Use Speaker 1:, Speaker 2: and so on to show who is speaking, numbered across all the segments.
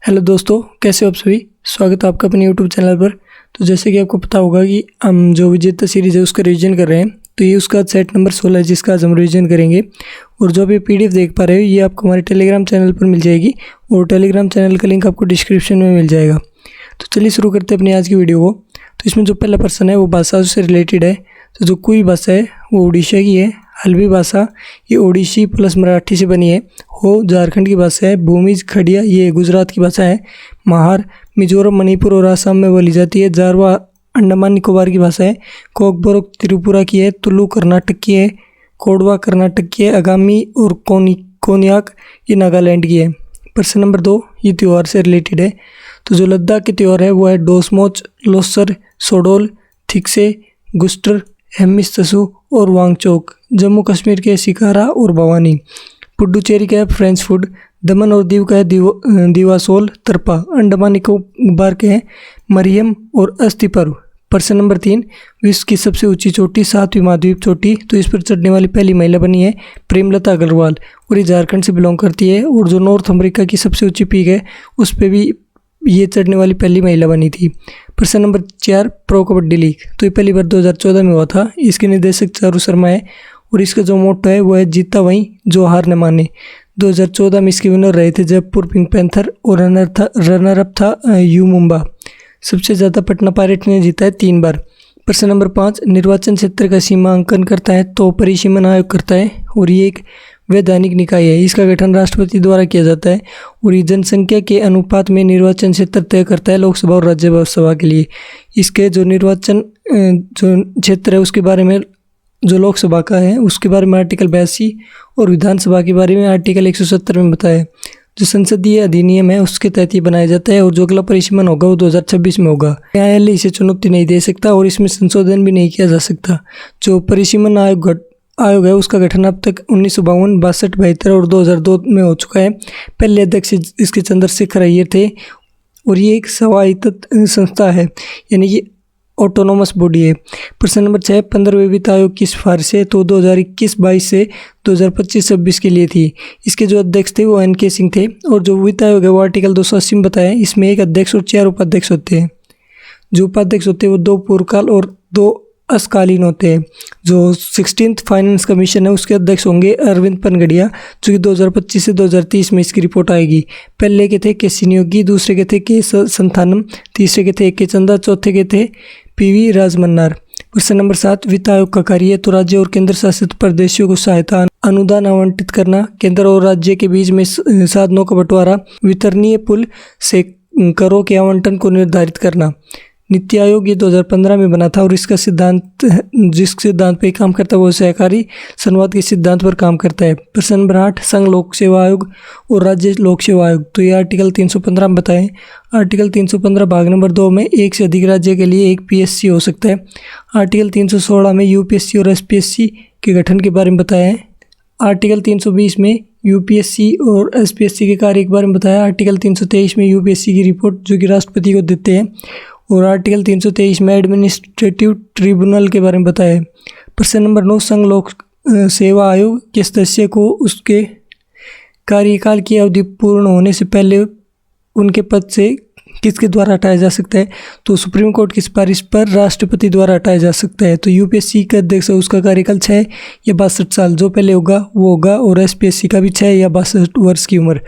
Speaker 1: Hello दोस्तों, कैसे हो आप सभी। स्वागत है आपका अपने यूट्यूब चैनल पर। तो जैसे कि आपको पता होगा कि हम जो विजेता सीरीज़ है उसका रिवीजन कर रहे हैं। तो ये उसका सेट नंबर 16 है जिसका आज हम रिवीजन करेंगे। और जो भी पीडीएफ देख पा रहे हो ये आपको हमारे टेलीग्राम चैनल पर मिल जाएगी और टेलीग्राम चैनल का लिंक आपको डिस्क्रिप्शन में मिल जाएगा। तो चलिए शुरू करते हैं अपनी आज की वीडियो को। तो इसमें जो पहला पर्सन है वो भाषा से रिलेटेड है। तो जो कुई भाषा है वो उड़ीसा की है। हल्बी भाषा ये ओडिसी प्लस मराठी से बनी है। हो झारखंड की भाषा है। भूमिज खड़िया ये गुजरात की भाषा है। महार मिजोरम मणिपुर और असम में बोली जाती है। जारवा अंडमान निकोबार की भाषा है। कोकबोरोक त्रिपुरा की है। तुलु कर्नाटक की है। कोडवा कर्नाटक की है। आगामी और कोनियाक ये नागालैंड की है। प्रश्न नंबर 2 ये त्यौहार से रिलेटेड है। तो जो लद्दाख के त्यौहार है वो है डोसमोच, लोसर, सोडोल, थिक्से, गुस्टर, हेमिस्तसु और वांगचोक। जम्मू कश्मीर के शिकारा और भवानी। पुडुचेरी का है फ्रेंच फूड। दमन और दीव का है दिवासोल तरपा। अंडमान निकोबार के हैं मरियम और अस्तिपर्व। प्रश्न नंबर 3 विश्व की सबसे ऊंची चोटी 7वीं महाद्वीप चोटी। तो इस पर चढ़ने वाली पहली महिला बनी है प्रेमलता अग्रवाल और ये झारखंड से बिलोंग करती है। और जो नॉर्थ अमेरिका की सबसे ऊंची पीक है उस पर भी ये चढ़ने वाली पहली महिला बनी थी। प्रश्न नंबर 4 प्रो कबड्डी लीग। तो ये पहली बार 2014 में हुआ था। इसके निदेशक चारू शर्मा है और इसका जो मोटो है वो है जीता वहीं जो हार न माने। 2014 में इसके विनर रहे थे जयपुर पिंक पैंथर और रनर अप था यू मुंबा। सबसे ज़्यादा पटना पायरेट ने जीता है 3 बार। प्रश्न नंबर 5 निर्वाचन क्षेत्र का सीमांकन करता है तो परिसीमन आयोग करता है और ये एक वैधानिक निकाय है। इसका गठन राष्ट्रपति द्वारा किया जाता है और ये जनसंख्या के अनुपात में निर्वाचन क्षेत्र तय करता है लोकसभा और राज्यसभा के लिए। इसके जो निर्वाचन जो क्षेत्र है उसके बारे में जो लोकसभा का है उसके बारे में आर्टिकल 82 और विधानसभा के बारे में आर्टिकल 170 में बताया। जो संसदीय अधिनियम है उसके तहत ये बनाया जाता है और जो अगला परिसीमन होगा वो 2026 में होगा। न्यायालय इसे चुनौती नहीं दे सकता और इसमें संशोधन भी नहीं किया जा सकता। जो परिसीमन आयोग है उसका गठन अब तक 1952, 62, 72 और 2002 में हो चुका है। पहले अध्यक्ष इसके चंद्रशेखर अय्यर थे और ये एक स्वायत्त संस्था है यानी कि ऑटोनोमस बॉडी है। प्रश्न नंबर 6 15वें वित्त आयोग की सिफारिशें तो 2021-22 से 2025-26 के लिए थी। इसके जो अध्यक्ष थे वो NK सिंह थे और जो वित्त आयोग है वो आर्टिकल 280 में बताया। इसमें एक अध्यक्ष और 4 उपाध्यक्ष होते हैं। जो उपाध्यक्ष होते हैं वो 2 पूर्वकाल और 2 असकालीन होते हैं। जो 16th फाइनेंस कमीशन है उसके अध्यक्ष होंगे अरविंद पनगड़िया जो कि 2025 से 2030 में इसकी रिपोर्ट आएगी। पहले के थे के नियोगी, दूसरे के थे के संथानम, तीसरे के थे के चंदा, चौथे के थे PV राजमन्नार। प्रश्न नंबर 7 वित्त आयोग का कार्य तो राज्य और केंद्र शासित प्रदेशों को सहायता अनुदान आवंटित करना, केंद्र और राज्य के बीच में साधनों का बंटवारा, वितरणीय पुल से करों के आवंटन को निर्धारित करना। नीति आयोग ये 2015 में बना था और इसका सिद्धांत जिस सिद्धांत पे काम करता है वो सहकारी संवाद के सिद्धांत पर काम करता है। प्रश्न नंबर 8 संघ लोक सेवा आयोग और राज्य लोक सेवा आयोग। तो ये आर्टिकल 315 में बताएं। आर्टिकल 315 भाग नंबर 2 में एक से अधिक राज्य के लिए एक PSC हो सकता है। आर्टिकल 316 में UPSC और SPSC के गठन के बारे में बताया है। आर्टिकल 320 में UPSC और SPSC के कार्य के बारे में बताया। आर्टिकल 323 में UPSC की रिपोर्ट जो कि राष्ट्रपति को देते हैं और आर्टिकल 323 में एडमिनिस्ट्रेटिव ट्रिब्यूनल के बारे में बताया है। प्रश्न नंबर 9 संघ लोक सेवा आयोग के सदस्य को उसके कार्यकाल की अवधि पूर्ण होने से पहले उनके पद से किसके द्वारा हटाया जा सकता है। तो सुप्रीम कोर्ट की सिफारिश पर राष्ट्रपति द्वारा हटाया जा सकता है। तो UPSC का अध्यक्ष है उसका कार्यकाल 6 या 62 साल जो पहले होगा वो होगा और SPSC का भी 6 या 62 वर्ष की उम्र।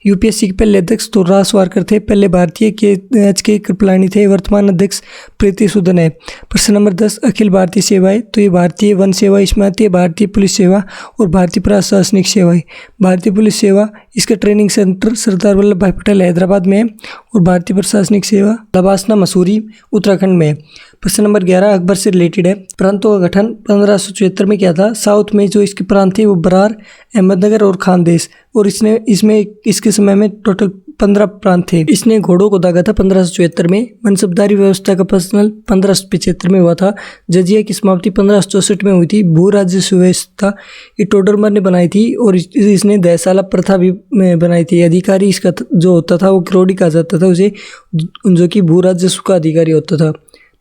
Speaker 1: UPSC के पहले अध्यक्ष तो राजवारकर थे। पहले भारतीय के कृपलानी थे। वर्तमान अध्यक्ष प्रीति सूदन है। प्रश्न नंबर 10 अखिल भारतीय सेवाएं। तो ये भारतीय वन सेवा इसमें आती है, भारतीय पुलिस सेवा और भारतीय प्रशासनिक सेवाएं। भारतीय पुलिस सेवा इसका ट्रेनिंग सेंटर सरदार वल्लभ भाई पटेल हैदराबाद में है और भारतीय प्रशासनिक सेवा लबासना मसूरी उत्तराखंड में है। प्रश्न नंबर 11 अकबर से रिलेटेड है। प्रांतों का गठन 1576 में किया था। साउथ में जो इसके प्रांत थे वो बरार, अहमदनगर और खानदेश और इसमें इसके समय में टोटल 15 प्रांत थे। इसने घोड़ों को दागा था 1574 में। मनसबदारी व्यवस्था का प्रचलन 1575 में हुआ था। जजिया की समाप्ति 1564 में हुई थी। भू राज्य सुव्यवस्था ये टोडरमल ने बनाई थी और इसने दहसाला प्रथा भी बनाई थी। अधिकारी इसका जो होता था वो क्रोडी कहा जाता था उसे, जो कि भू राजस्व का अधिकारी होता था।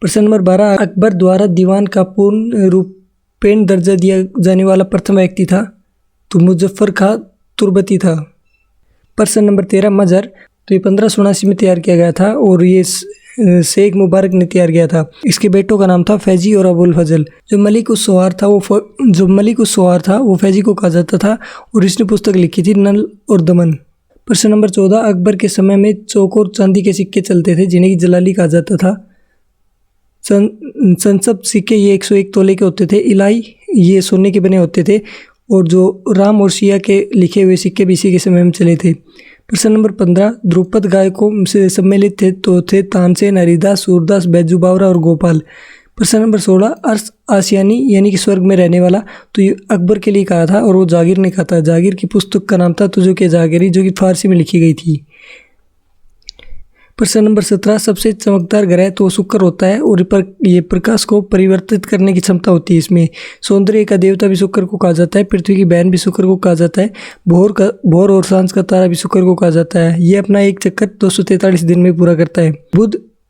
Speaker 1: प्रश्न नंबर 12 अकबर द्वारा दीवान का पूर्ण रूपेण दर्जा दिया जाने वाला प्रथम व्यक्ति था तो मुजफ्फर खां तुर्बती था। प्रश्न नंबर 13 मजहर तो ये 1587 में तैयार किया गया था और ये शेख मुबारक ने तैयार किया था। इसके बेटों का नाम था फैजी और अबुल फजल। जो मलिक उस सवार था वो फैजी को कहा जाता था और इसने पुस्तक लिखी थी नल और दमन। प्रश्न नंबर 14, अकबर के समय में चौकोर चांदी के सिक्के चलते थे जिन्हें जलाली कहा जाता था। संसब सिक्के ये 101 तोले के होते थे। इलाई ये सोने के बने होते थे और जो राम और सिया के लिखे हुए सिक्के भी इसी के समय में चले थे। प्रश्न नंबर 15, ध्रुपद गायकों से सम्मिलित थे तानसेन, हरिदास, सूरदास, बैजू बावरा और गोपाल। प्रश्न नंबर 16, अर्श आसियानी यानी कि स्वर्ग में रहने वाला, तो ये अकबर के लिए कहा था और वो जागीर ने कहा था। जागीर की पुस्तक का नाम था तुझो के जागीरी, जो कि फारसी में लिखी गई थी। प्रश्न नंबर 17, सबसे चमकदार ग्रह तो शुक्र होता है और ये प्रकाश को परिवर्तित करने की क्षमता होती है इसमें। सौंदर्य का देवता भी शुक्र को कहा जाता है। पृथ्वी की बहन भी शुक्र को कहा जाता है। भोर और सांझ का तारा भी शुक्र को कहा जाता है। ये अपना एक चक्कर 243 दिन में पूरा करता है।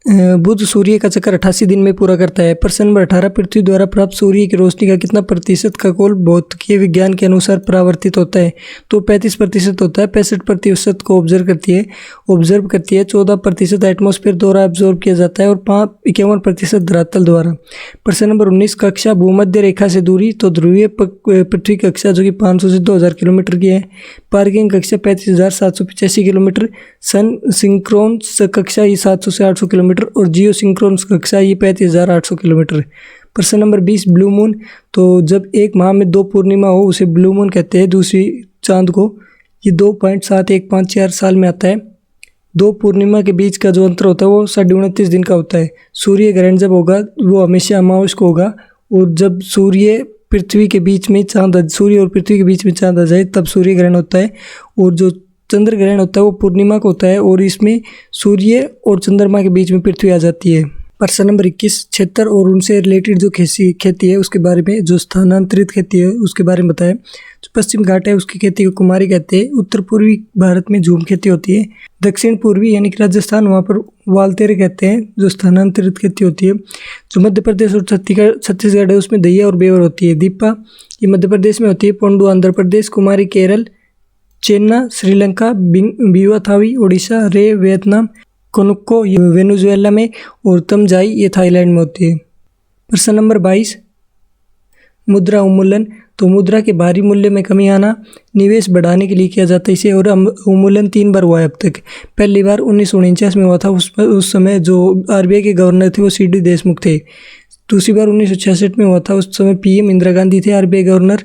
Speaker 1: बुध सूर्य का चक्कर 88 दिन में पूरा करता है। प्रश्न नंबर 18, पृथ्वी द्वारा प्राप्त सूर्य की रोशनी का कितना प्रतिशत खगोल भौतिकी विज्ञान के अनुसार परावर्तित होता है? तो 35% होता है। 65% को ऑब्जर्व करती है। 14% एटमॉस्फेयर द्वारा ऑब्जर्व किया जाता है और 51% धरातल द्वारा। प्रश्न नंबर 19, कक्षा भूमध्य रेखा से दूरी, तो ध्रुवीय पृथ्वी कक्षा जो कि 500 से 2000 किलोमीटर की है। पार्किंग कक्षा 35,785 किलोमीटर। सन सिंक्रोन्स कक्षा ये 700 से 800 किलोमीटर और जियो सिंक्रोन्स कक्षा ये 35,800 किलोमीटर। प्रश्न नंबर 20, ब्लू मून, तो जब एक माह में 2 पूर्णिमा हो उसे ब्लू मून कहते हैं। दूसरी चांद को ये 2.7154 साल में आता है। 2 पूर्णिमा के बीच का जो अंतर होता है वो 29.5 दिन का होता है। सूर्य ग्रहण जब होगा वो हमेशा अमावस को होगा और जब सूर्य और पृथ्वी के बीच में चांद आ जाए तब सूर्य ग्रहण होता है। और जो चंद्र ग्रहण होता है वो पूर्णिमा को होता है और इसमें सूर्य और चंद्रमा के बीच में पृथ्वी आ जाती है। प्रश्न नंबर 21, क्षेत्र और उनसे रिलेटेड जो खेती है उसके बारे में, जो स्थानांतरित खेती है उसके बारे में बताएं। जो पश्चिम घाट है उसकी खेती को कुमारी कहते हैं। उत्तर पूर्वी भारत में झूम खेती होती है। दक्षिण पूर्वी यानी कि राजस्थान, वहाँ पर वालतेरे कहते हैं जो स्थानांतरित खेती होती है। जो मध्य प्रदेश और छत्तीसगढ़ है उसमें दहिया और बेवर होती है। दीपा ये मध्य प्रदेश में होती है। पोंडू आंध्र प्रदेश, कुमारी केरल, चेन्ना श्रीलंका, बीवाथावी उड़ीसा, रे वियतनाम, कोनुक्को वेनेजुएला में और तमजाई ये थाईलैंड में होती है। प्रश्न नंबर 22, मुद्रा उन्मूलन, तो मुद्रा के बाहरी मूल्य में कमी आना निवेश बढ़ाने के लिए किया जाता है इसे। और उन्मूलन 3 बार हुआ है अब तक। पहली बार 1949 में हुआ था, उस समय जो RBI के गवर्नर थे वो CD देशमुख थे। दूसरी बार 1966 में हुआ था, उस समय PM इंदिरा गांधी थे। RBI गवर्नर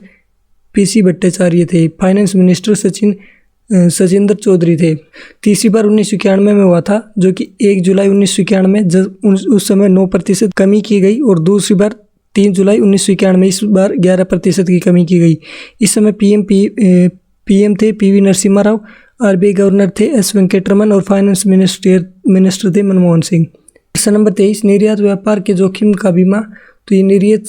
Speaker 1: PC भट्टाचार्य थे। फाइनेंस मिनिस्टर सचिंदर चौधरी थे। तीसरी बार 1991 में हुआ था जो कि 1 जुलाई 1991 जब उस समय 9% कमी की गई। और दूसरी बार 3 जुलाई 1991 इस बार 11% की कमी की गई। इस समय PM थे PV Narasimha Rao, RBI governor थे S वेंकटरमन और फाइनेंस मिनिस्टर थे मनमोहन सिंह। प्रश्न नंबर 23, निर्यात व्यापार के जोखिम का बीमा, तो ये निर्यात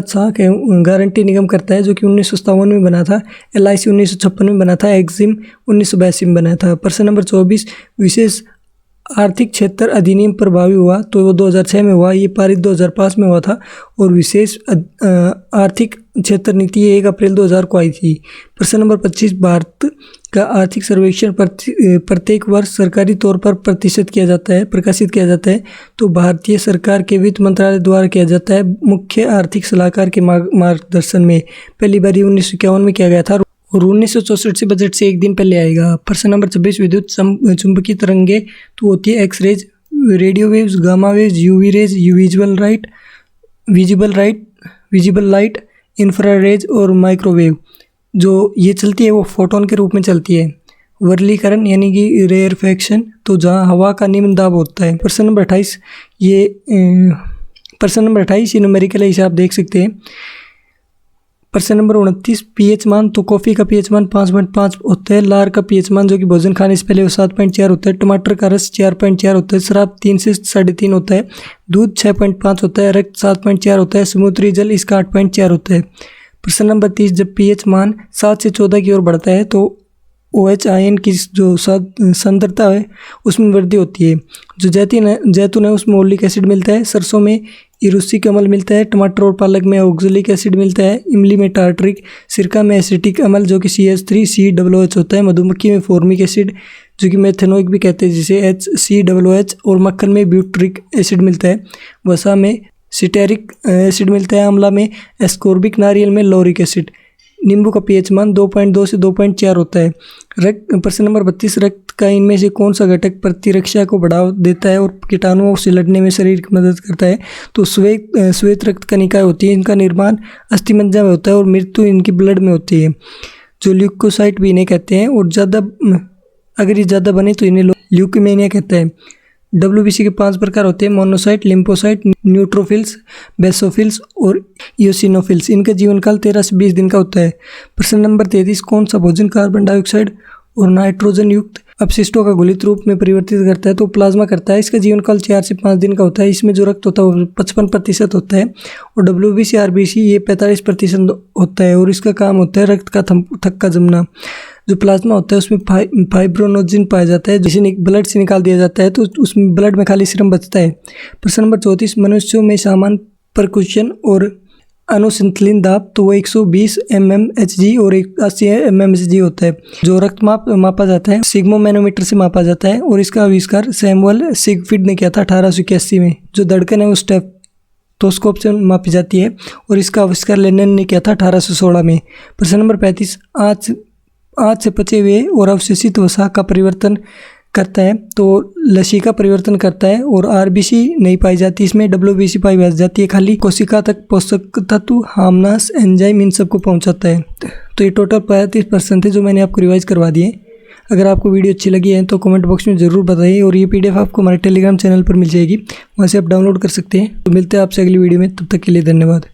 Speaker 1: साख गारंटी निगम करता है जो कि 1957 में बना था। LIC 1956 में बना था। एक्जिम 1982 में बना था। प्रश्न नंबर 24, विशेष आर्थिक क्षेत्र अधिनियम प्रभावी हुआ, तो वो 2006 में हुआ। ये पारित 2005 में हुआ था। और विशेष आर्थिक क्षेत्र नीति 1 अप्रैल 2000 को आई थी। प्रश्न नंबर 25, भारत का आर्थिक सर्वेक्षण प्रत्येक वर्ष सरकारी तौर पर प्रकाशित किया जाता है। तो भारतीय सरकार के वित्त मंत्रालय द्वारा किया जाता है मुख्य आर्थिक सलाहकार के मार्गदर्शन में। पहली बार 1951 में किया गया था और 1964 से बजट से 1 दिन पहले आएगा। प्रश्न नंबर 26, विद्युत चुंबकीय तरंगे तो होती है X-rays, radio waves, gamma waves, UV rays, visible light, infrared और माइक्रोवेव। जो ये चलती है वो फोटोन के रूप में चलती है। वर्गीकरण यानी कि रेयरफेक्शन, तो जहाँ हवा का निम्न दाब होता है। प्रश्न नंबर 28 ये न्यूमेरिकल है, इसे आप देख सकते हैं। प्रश्न नंबर 29, pH मान, तो कॉफ़ी का pH मान 5.5 होता है। लार का pH मान जो कि भोजन खाने से पहले वो 7.4 होता है। टमाटर का रस 4.4 होता है। शराब 3 से 3.5 होता है। दूध 6.5 होता है। रक्त 7.4 होता है। समुद्री जल इसका 8.4 होता है। प्रश्न नंबर 30, जब pH मान 7 से 14 की ओर बढ़ता है तो OH आयन की जो सांद्रता है उसमें वृद्धि होती है। जो जैतून है उसमें ओलिक एसिड मिलता है। सरसों में इरुसिक अम्ल मिलता है। टमाटर और पालक में ऑक्जेलिक एसिड मिलता है। इमली में टार्टरिक, सिरका में एसिटिक अम्ल जो कि CH3COOH होता है। मधुमक्खी में फॉर्मिक एसिड, जो कि मेथेनोइक भी कहते हैं, जिसे HCOOH, और मक्खन में ब्यूटरिक एसिड मिलता है, वसा में सिटेरिक एसिड मिलता है, आंवला में एस्कोर्बिक, नारियल में लॉरिक एसिड। नींबू का pH मान 2.2 से 2.4 होता है। प्रश्न नंबर 32, रक्त का इनमें से कौन सा घटक प्रतिरक्षा को बढ़ावा देता है और कीटाणुओं से लड़ने में शरीर की मदद करता है? तो श्वेत रक्त कणिकाएं होती है, इनका निर्माण अस्थिमज्जा में होता है और मृत्यु इनकी ब्लड में होती है, जो ल्यूकोसाइट भी इन्हें कहते हैं। और अगर ये ज़्यादा बने तो इन्हें ल्यूकेमिया कहता है। WBC के 5 प्रकार होते हैं: मोनोसाइट, लिम्फोसाइट, न्यूट्रोफिल्स, बेसोफिल्स और इयोसिनोफिल्स। इनका जीवन काल 13 से 20 दिन का होता है। प्रश्न नंबर 33, कौन सा भोजन कार्बन डाइऑक्साइड और नाइट्रोजन युक्त अपशिष्टों का घुलित रूप में परिवर्तित करता है? तो प्लाज्मा करता है। इसका जीवन काल 4 से 5 दिन का होता है। इसमें जो रक्त होता है वो 55% होता है और WBC RBC ये 45% होता है और इसका काम होता है रक्त का थक्का जमना। जो प्लाज्मा होता है उसमें फाइब्रोनोजिन पाया जाता है, जिसे ब्लड से निकाल दिया जाता है, तो उसमें ब्लड में खाली सीरम बचता है। प्रश्न नंबर 34, मनुष्यों में सामान्य परकुशन और अनुसंतुलित दाब तो वो 120 mmHg और 80 mmHg होता है। जो रक्त मापा जाता है सिग्मो मैनोमीटर से मापा जाता है और इसका आविष्कार सैमुअल सिगफ्रिड ने किया था 1881 में। जो धड़कन है वो स्टेथोस्कोप से मापी जाती है और इसका आविष्कार लेनिन ने किया था 1816 में। प्रश्न नंबर 35, आज से पचे हुए और अवशेषित वसा का परिवर्तन करता है, तो लसीका परिवर्तन करता है और RBC नहीं पाई जाती, इसमें WBC पाई जाती है। खाली कोशिका तक पोषक तत्व, हार्मोन्स, एंजाइम इन सबको पहुंचाता है। तो ये टोटल 35% थे जो मैंने आपको रिवाइज करवा दिए। अगर आपको वीडियो अच्छी लगी है तो कमेंट बॉक्स में ज़रूर बताइए और ये PDF आपको हमारे टेलीग्राम चैनल पर मिल जाएगी, वहाँ से आप डाउनलोड कर सकते हैं। तो मिलते हैं आपसे अगली वीडियो में, तब तक के लिए धन्यवाद।